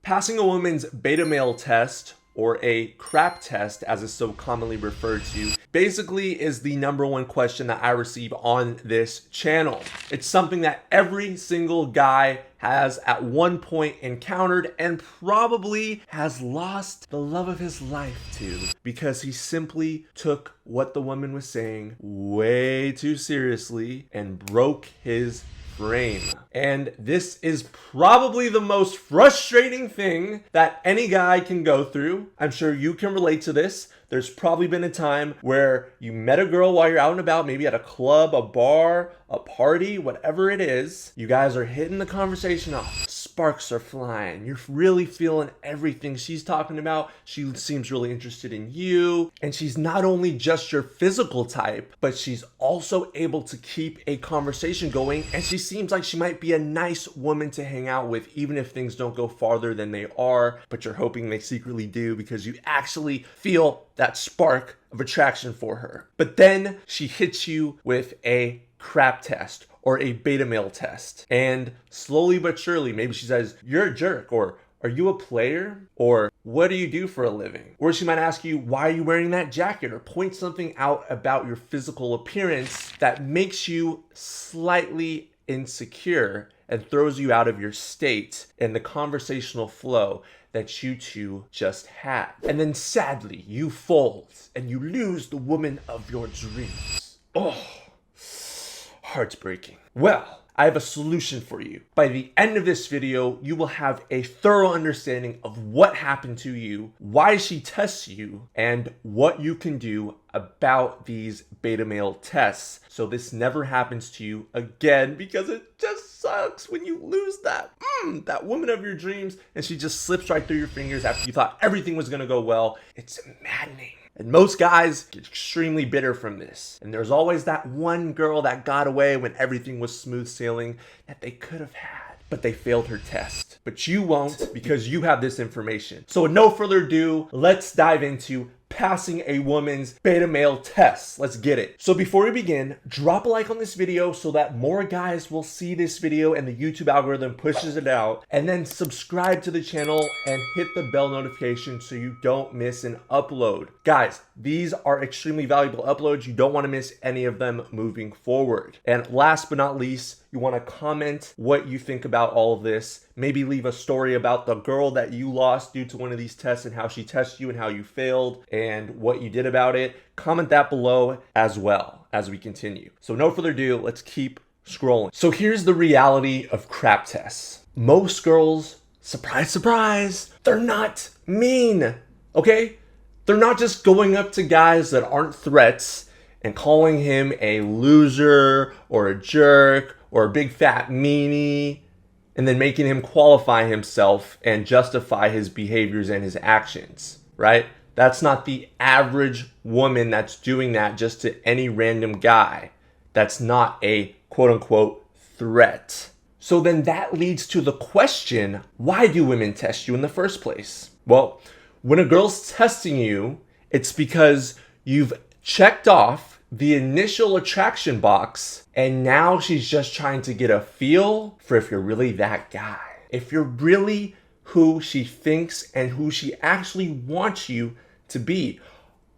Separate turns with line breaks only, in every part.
Passing a woman's beta male test, or a crap test as it's so commonly referred to, basically is the #1 question that I receive on this channel. It's something that every single guy has at one point encountered and probably has lost the love of his life to, because he simply took what the woman was saying way too seriously and broke his frame. And this is probably the most frustrating thing that any guy can go through. I'm sure you can relate to this. There's probably been a time where you met a girl while you're out and about, maybe at a club, a bar, a party, whatever it is. You guys are hitting the conversation off. Sparks are flying. You're really feeling everything she's talking about. She seems really interested in you. And she's not only just your physical type, but she's also able to keep a conversation going. And she seems like she might be a nice woman to hang out with, even if things don't go farther than they are, but you're hoping they secretly do because you actually feel that spark of attraction for her. But then she hits you with a crap test or a beta male test. And slowly but surely, maybe she says, "You're a jerk," or "Are you a player?" or "What do you do for a living?" Or she might ask you, "Why are you wearing that jacket?" or point something out about your physical appearance that makes you slightly insecure and throws you out of your state and the conversational flow that you two just had. And then sadly, you fold and you lose the woman of your dreams. Oh, heartbreaking. Well, I have a solution for you. By the end of this video, you will have a thorough understanding of what happened to you, why she tests you, and what you can do about these beta male tests so this never happens to you again, because it just sucks when you lose that woman of your dreams and she just slips right through your fingers after you thought everything was gonna go well. It's maddening. And most guys get extremely bitter from this. And there's always that one girl that got away when everything was smooth sailing that they could have had, but they failed her test. But you won't, because you have this information. So with no further ado, let's dive into passing a woman's beta male test. Let's get it. So before we begin, drop a like on this video so that more guys will see this video and the YouTube algorithm pushes it out. And then subscribe to the channel and hit the bell notification so you don't miss an upload. Guys, these are extremely valuable uploads. You don't want to miss any of them moving forward. And last but not least, you want to comment what you think about all of this. Maybe leave a story about the girl that you lost due to one of these tests and how she tested you and how you failed and what you did about it. Comment that below as well as we continue. So no further ado, let's keep scrolling. So here's the reality of crap tests. Most girls, surprise, surprise, they're not mean, okay? They're not just going up to guys that aren't threats and calling him a loser or a jerk or a big fat meanie, and then making him qualify himself and justify his behaviors and his actions, right? That's not the average woman that's doing that just to any random guy. That's not a quote unquote threat. So then that leads to the question, why do women test you in the first place? Well, when a girl's testing you, it's because you've checked off the initial attraction box, and now she's just trying to get a feel for if you're really that guy. If you're really who she thinks and who she actually wants you to be.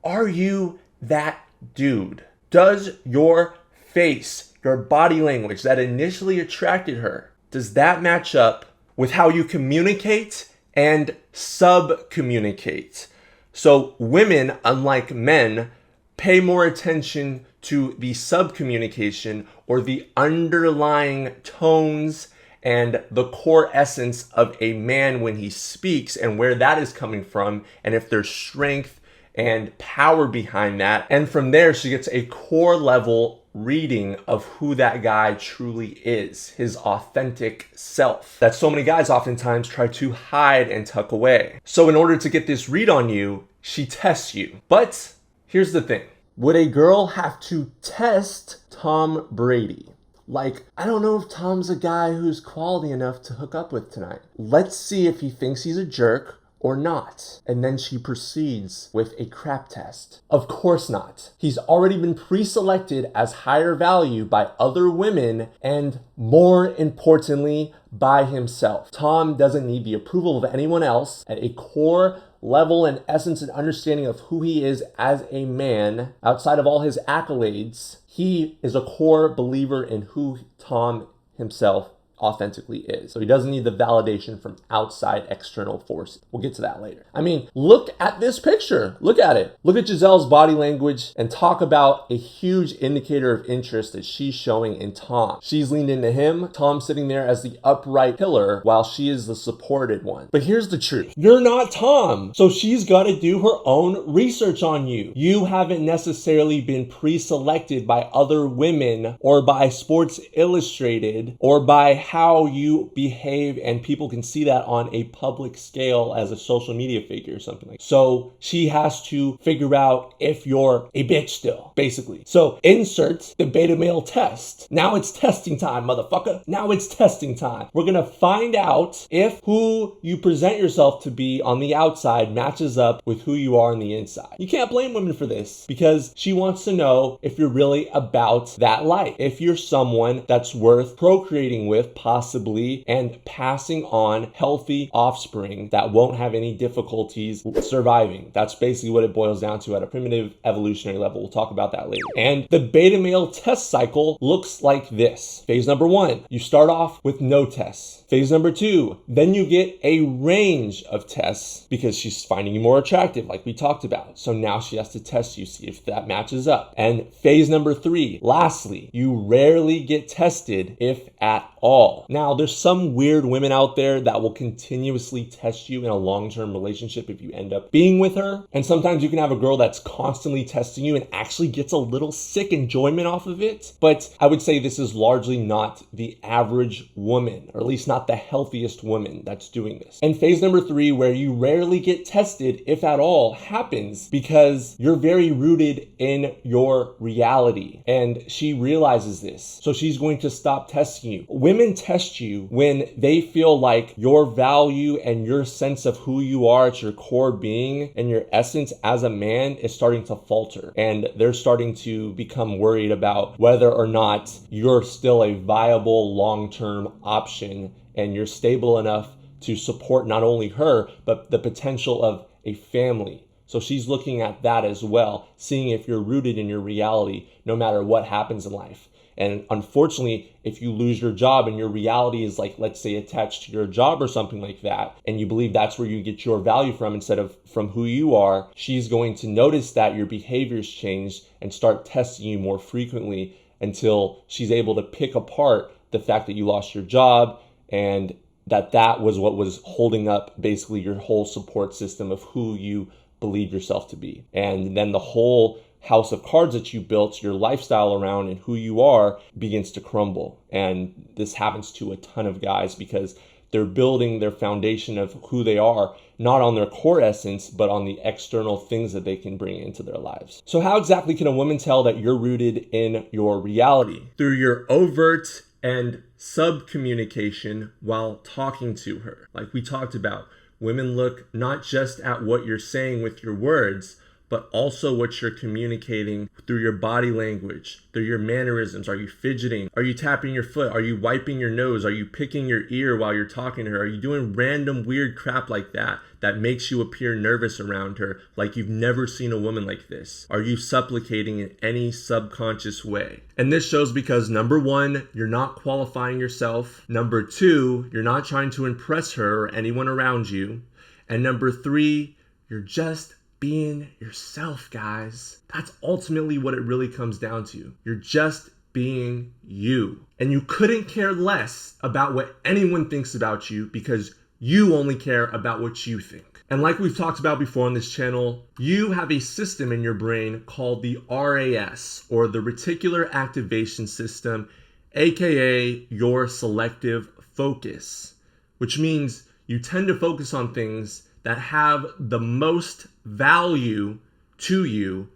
Are you that dude? Does your face, your body language that initially attracted her, does that match up with how you communicate and sub-communicate? So women, unlike men, pay more attention to the sub-communication or the underlying tones and the core essence of a man when he speaks and where that is coming from, and if there's strength and power behind that. And from there, she gets a core level reading of who that guy truly is, his authentic self, that so many guys oftentimes try to hide and tuck away. So in order to get this read on you, she tests you. But here's the thing. Would a girl have to test Tom Brady? Like, I don't know if Tom's a guy who's quality enough to hook up with tonight. Let's see if he thinks he's a jerk or not? And then she proceeds with a crap test. Of course not. He's already been pre-selected as higher value by other women and, more importantly, by himself. Tom doesn't need the approval of anyone else. At a core level and essence and understanding of who he is as a man, outside of all his accolades, he is a core believer in who Tom himself authentically is. So he doesn't need the validation from outside external forces. We'll get to that later. I mean, look at this picture. Look at it. Look at Giselle's body language and talk about a huge indicator of interest that she's showing in Tom. She's leaned into him, Tom sitting there as the upright pillar while she is the supported one. But here's the truth. You're not Tom. So she's got to do her own research on you. You haven't necessarily been pre-selected by other women or by Sports Illustrated or by how you behave, and people can see that on a public scale as a social media figure or something like that. So she has to figure out if you're a bitch still, basically. So insert the beta male test. Now it's testing time, motherfucker. Now it's testing time. We're gonna find out if who you present yourself to be on the outside matches up with who you are on the inside. You can't blame women for this because she wants to know if you're really about that life. If you're someone that's worth procreating with, possibly, and passing on healthy offspring that won't have any difficulties surviving. That's basically what it boils down to at a primitive evolutionary level. We'll talk about that later. And the beta male test cycle looks like this. Phase number 1, you start off with no tests. Phase number 2, then you get a range of tests because she's finding you more attractive, like we talked about. So now she has to test you, see if that matches up. And phase number 3, lastly, you rarely get tested, if at all. Now, there's some weird women out there that will continuously test you in a long-term relationship if you end up being with her. And sometimes you can have a girl that's constantly testing you and actually gets a little sick enjoyment off of it. But I would say this is largely not the average woman, or at least not the healthiest woman that's doing this. And phase number 3, where you rarely get tested, if at all, happens because you're very rooted in your reality. And she realizes this. So she's going to stop testing you. Women test you when they feel like your value and your sense of who you are at your core being and your essence as a man is starting to falter. And they're starting to become worried about whether or not you're still a viable long-term option and you're stable enough to support not only her, but the potential of a family. So she's looking at that as well, seeing if you're rooted in your reality no matter what happens in life. And unfortunately, if you lose your job and your reality is like, let's say, attached to your job or something like that, and you believe that's where you get your value from instead of from who you are, she's going to notice that your behaviors changed and start testing you more frequently until she's able to pick apart the fact that you lost your job and that was what was holding up basically your whole support system of who you believe yourself to be. And then the whole house of cards that you built your lifestyle around and who you are begins to crumble. And this happens to a ton of guys because they're building their foundation of who they are, not on their core essence, but on the external things that they can bring into their lives. So how exactly can a woman tell that you're rooted in your reality? Through your overt and sub-communication while talking to her. Like we talked about, women look not just at what you're saying with your words, but also what you're communicating through your body language, through your mannerisms. Are you fidgeting? Are you tapping your foot? Are you wiping your nose? Are you picking your ear while you're talking to her? Are you doing random weird crap like that makes you appear nervous around her, like you've never seen a woman like this? Are you supplicating in any subconscious way? And this shows because number 1, you're not qualifying yourself. Number 2, you're not trying to impress her or anyone around you. And number 3, you're just being yourself, guys. That's ultimately what it really comes down to. You're just being you. And you couldn't care less about what anyone thinks about you because you only care about what you think. And like we've talked about before on this channel, you have a system in your brain called the RAS, or the Reticular Activation System, aka your selective focus, which means you tend to focus on things that have the most value to you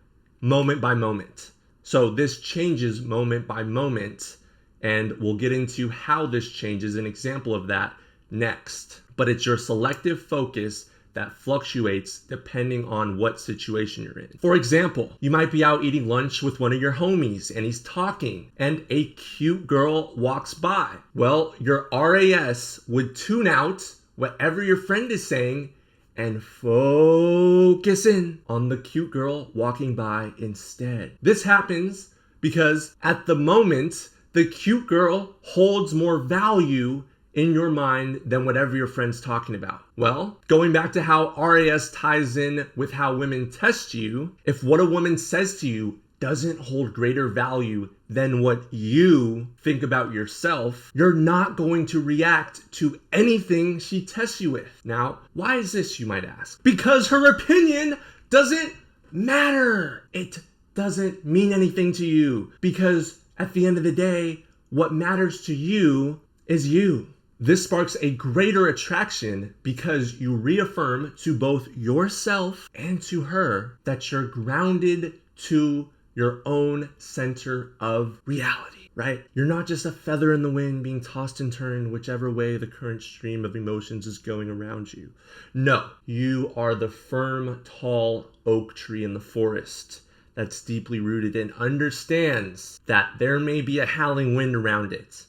moment by moment. So this changes moment by moment, and we'll get into how this changes, an example of that next. But it's your selective focus that fluctuates depending on what situation you're in. For example, you might be out eating lunch with one of your homies and he's talking and a cute girl walks by. Well, your RAS would tune out whatever your friend is saying and focus in on the cute girl walking by instead. This happens because at the moment, the cute girl holds more value in your mind than whatever your friend's talking about. Well, going back to how RAS ties in with how women test you, if what a woman says to you doesn't hold greater value than what you think about yourself, you're not going to react to anything she tests you with. Now, why is this, you might ask? Because her opinion doesn't matter. It doesn't mean anything to you. Because at the end of the day, what matters to you is you. This sparks a greater attraction because you reaffirm to both yourself and to her that you're grounded to your own center of reality, right? You're not just a feather in the wind being tossed and turned whichever way the current stream of emotions is going around you. No, you are the firm, tall oak tree in the forest that's deeply rooted and understands that there may be a howling wind around it,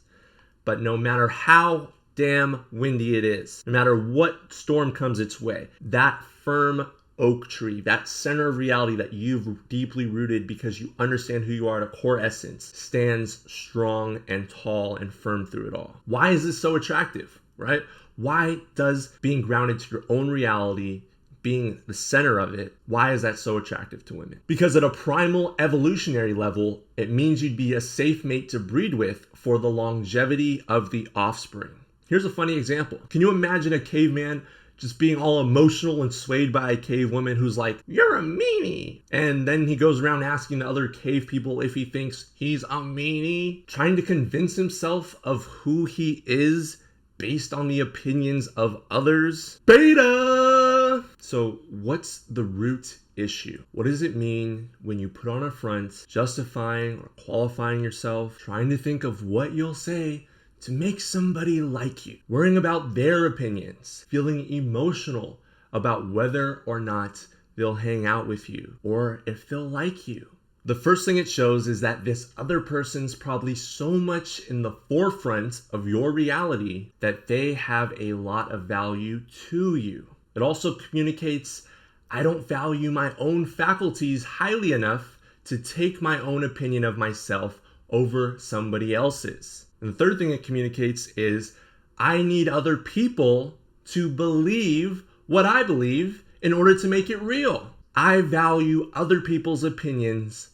but no matter how damn windy it is, no matter what storm comes its way, that firm oak tree, that center of reality that you've deeply rooted because you understand who you are at a core essence, stands strong and tall and firm through it all. Why is this so attractive, right? Why does being grounded to your own reality, being the center of it, why is that so attractive to women? Because at a primal evolutionary level, it means you'd be a safe mate to breed with for the longevity of the offspring. Here's a funny example. Can you imagine a caveman just being all emotional and swayed by a cave woman who's like, "You're a meanie." And then he goes around asking the other cave people if he thinks he's a meanie, trying to convince himself of who he is based on the opinions of others. Beta! So what's the root issue? What does it mean when you put on a front, justifying or qualifying yourself, trying to think of what you'll say to make somebody like you, worrying about their opinions, feeling emotional about whether or not they'll hang out with you or if they'll like you? The first thing it shows is that this other person's probably so much in the forefront of your reality that they have a lot of value to you. It also communicates, I don't value my own faculties highly enough to take my own opinion of myself over somebody else's. And the third thing it communicates is, I need other people to believe what I believe in order to make it real. I value other people's opinions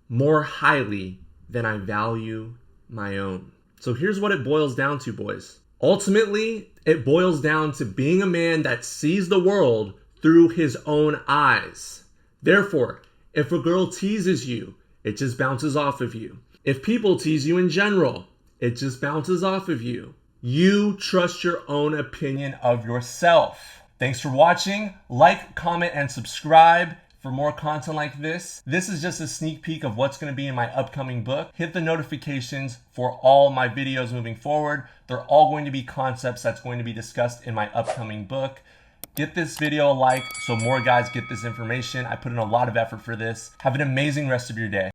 more highly than I value my own. So here's what it boils down to, boys. Ultimately, it boils down to being a man that sees the world through his own eyes. Therefore, if a girl teases you, it just bounces off of you. If people tease you in general, it just bounces off of you. You trust your own opinion of yourself. Thanks for watching. Like, comment, and subscribe for more content like this. This is just a sneak peek of what's going to be in my upcoming book. Hit the notifications for all my videos moving forward. They're all going to be concepts that's going to be discussed in my upcoming book. Get this video a like so more guys get this information. I put in a lot of effort for this. Have an amazing rest of your day.